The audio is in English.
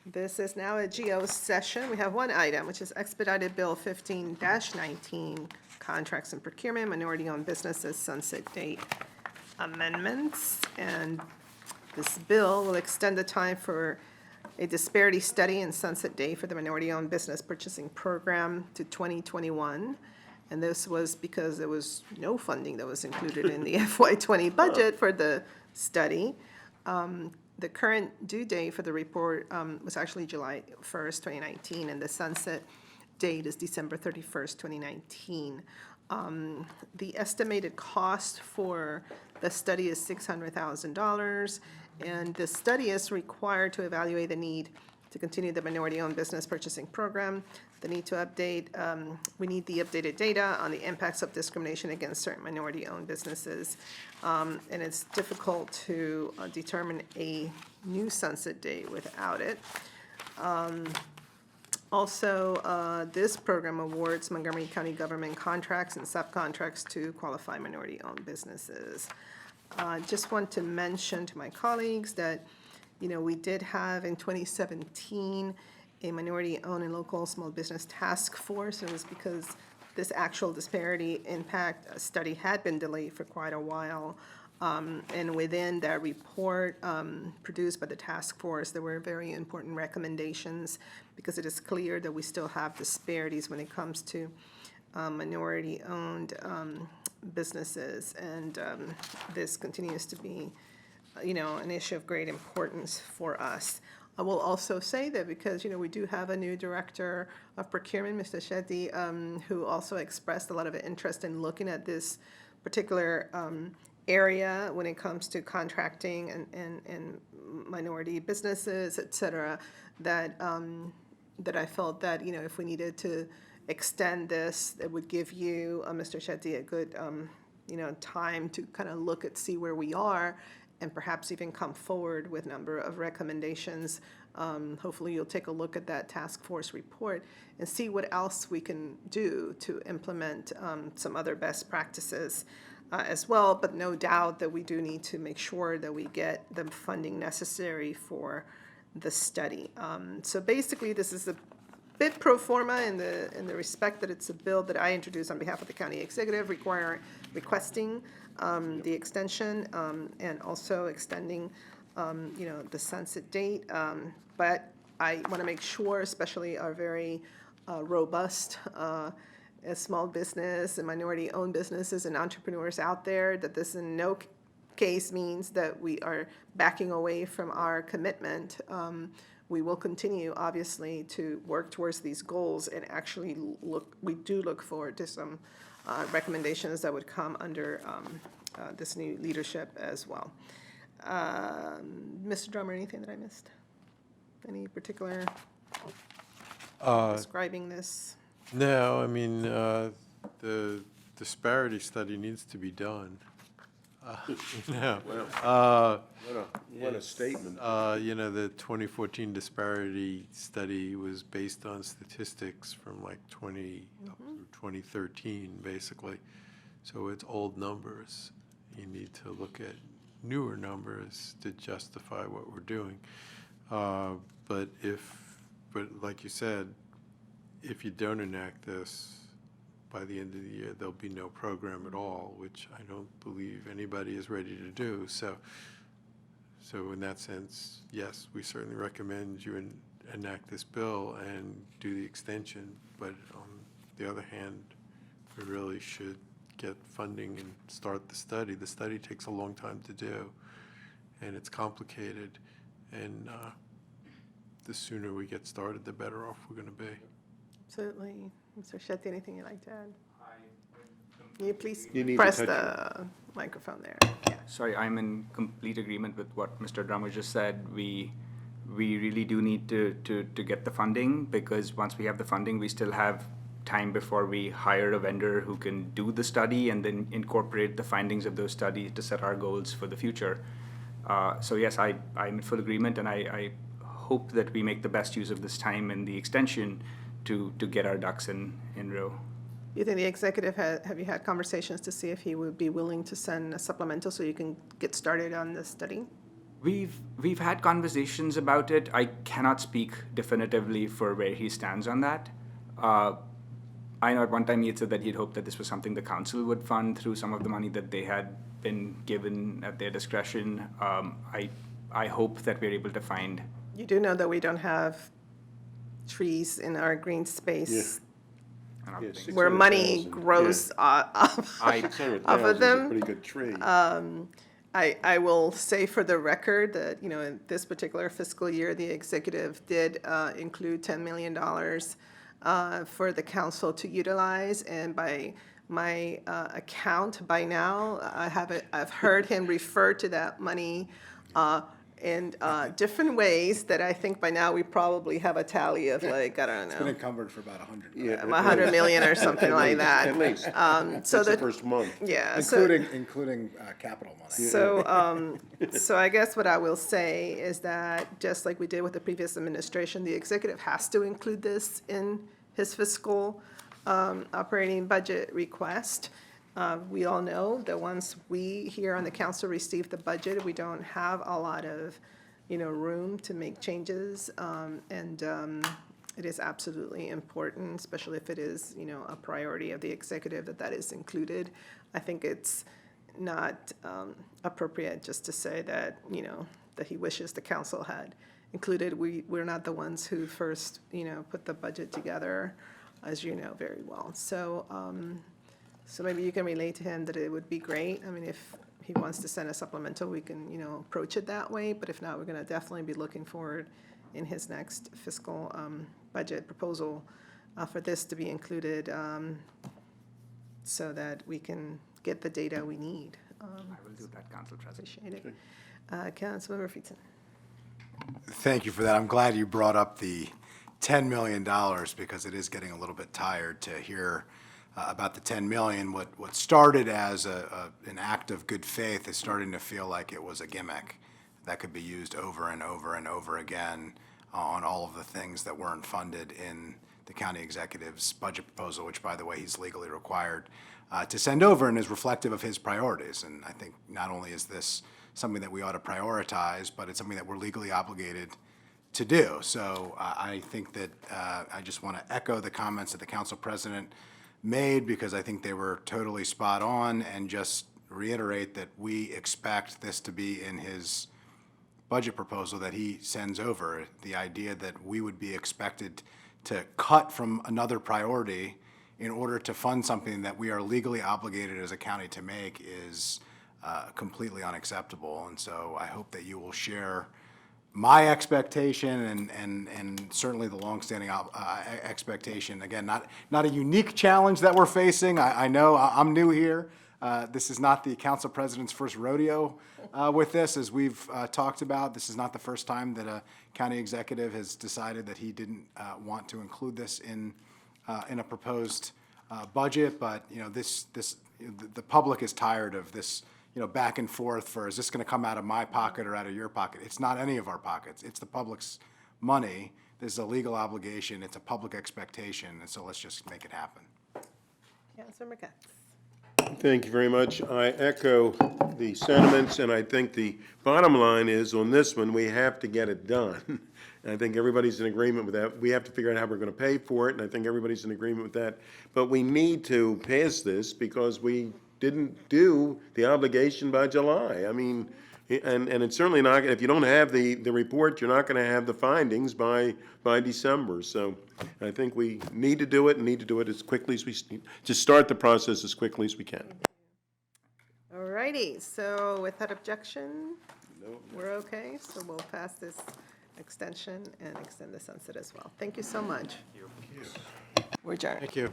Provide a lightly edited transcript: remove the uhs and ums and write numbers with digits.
This is now a GO session. We have one item, which is expedited bill 15-19, contracts and procurement, minority-owned businesses, sunset date amendments. And this bill will extend the time for a disparity study and sunset date for the minority-owned business purchasing program to 2021. And this was because there was no funding that was included in the FY20 budget for the study. The current due date for the report was actually July 1st, 2019, and the sunset date is December 31st, 2019. The estimated cost for the study is $600,000, and the study is required to evaluate the need to continue the minority-owned business purchasing program, the need to update, we need the updated data on the impacts of discrimination against certain minority-owned businesses. And it's difficult to determine a new sunset date without it. Also, this program awards Montgomery County government contracts and subcontracts to qualified minority-owned businesses. Just want to mention to my colleagues that, you know, we did have in 2017 a minority-owned and local small business task force. It was because this actual disparity impact study had been delayed for quite a while. And within that report produced by the task force, there were very important recommendations because it is clear that we still have disparities when it comes to minority-owned businesses. And this continues to be, you know, an issue of great importance for us. I will also say that because, you know, we do have a new director of procurement, Mr. Shetty, who also expressed a lot of interest in looking at this particular area when it comes to contracting and minority businesses, et cetera, that I felt that, you know, if we needed to extend this, it would give you, Mr. Shetty, a good, you know, time to kind of look at, see where we are, and perhaps even come forward with a number of recommendations. Hopefully you'll take a look at that task force report and see what else we can do to implement some other best practices as well. But no doubt that we do need to make sure that we get the funding necessary for the study. So basically this is a bit pro forma in the respect that it's a bill that I introduced on behalf of the county executive requesting the extension and also extending you know, the sunset date. But I want to make sure, especially our very robust small business and minority-owned businesses and entrepreneurs out there, that this in no case means that we are backing away from our commitment. We will continue, obviously, to work towards these goals and actually we do look forward to some recommendations that would come under this new leadership as well. Mr. Drummer, anything that I missed? Any particular describing this? No, I mean, the disparity study needs to be done. What a statement. You know, the 2014 disparity study was based on statistics from like 2013, basically. So it's old numbers. You need to look at newer numbers to justify what we're doing. But like you said, if you don't enact this by the end of the year, there'll be no program at all, which I don't believe anybody is ready to do. So in that sense, yes, we certainly recommend you enact this bill and do the extension. But on the other hand, we really should get funding and start the study. The study takes a long time to do, and it's complicated. And the sooner we get started, the better off we're going to be. Absolutely. Mr. Shetty, anything you'd like to add? Can you please need press to touch the microphone there? Yeah. Sorry, I'm in complete agreement with what Mr. Drummer just said. We really do need to get the funding, because once we have the funding, we still have time before we hire a vendor who can do the study and then incorporate the findings of those studies to set our goals for the future. So yes, I'm in full agreement, and I hope that we make the best use of this time and the extension to get our ducks in row. You think the executive, have you had conversations to see if he would be willing to send a supplemental so you can get started on the study? We've had conversations about it. I cannot speak definitively for where he stands on that. I know at one time he had said that he'd hoped that this was something the council would fund through some of the money that they had been given at their discretion. I hope that we're able to find. You do know that we don't have trees in our green space another Yeah, thing. where money 600,000, grows off of 600,000 is a them. pretty good tree. I will say for the record that, in this particular fiscal year, the executive did include $10 million for the council to utilize, and by my account, by now, I've heard him refer to that money in different ways that I think by now we probably have a tally of like, I don't It's been know, encumbered for about 100 Yeah, million, 100 million or something like that. At least. So That's the that, first month. yeah, so. including capital money. So I guess what I will say is that, just like we did with the previous administration, the executive has to include this in his fiscal operating budget request. We all know that once we here on the council receive the budget, we don't have a lot of, room to make changes. It is absolutely important, especially if it is, a priority of the executive, that is included. I think it's not appropriate just to say that, that he wishes the council had included. We're not the ones who first, put the budget together, as you know very well. So maybe you can relate to him that it would be great. I mean, if he wants to send a supplemental, we can, approach it that way. But if not, we're going to definitely be looking forward in his next fiscal budget proposal for this to be included, so that we can get the data we need. I will do that, Council President. Appreciate it. Councilmember Friedson. Thank you for that. I'm glad you brought up the $10 million because it is getting a little bit tired to hear about the 10 million. What started as an act of good faith is starting to feel like it was a gimmick that could be used over and over and over again on all of the things that weren't funded in the county executive's budget proposal, which, by the way, he's legally required to send over and is reflective of his priorities. And I think not only is this something that we ought to prioritize, but it's something that we're legally obligated to do. So I think that I just want to echo the comments that the council president made, because I think they were totally spot on, and just reiterate that we expect this to be in his budget proposal that he sends over. The idea that we would be expected to cut from another priority in order to fund something that we are legally obligated as a county to make is completely unacceptable. And so I hope that you will share my expectation and certainly the longstanding expectation. Again, not a unique challenge that we're facing. I know I'm new here. This is not the council president's first rodeo with this, as we've talked about. This is not the first time that a county executive has decided that he didn't want to include this in a proposed budget. But the public is tired of this back and forth for, is this going to come out of my pocket or out of your pocket? It's not any of our pockets. It's the public's money. This is a legal obligation. It's a public expectation. And so let's just make it happen. Councilmember Katz. Thank you very much. I echo the sentiments, and I think the bottom line is, on this one, we have to get it done. And I think everybody's in agreement with that. We have to figure out how we're going to pay for it, and I think everybody's in agreement with that. But we need to pass this because we didn't do the obligation by July. I mean, and it's certainly not, if you don't have the report, you're not going to have the findings by December. So I think we need to do it, and need to do it as quickly as to start the process as quickly as we can. All righty, so without objection, we're okay. So we'll pass this extension and extend the sunset as well. Thank you so much. We're adjourned. Thank you.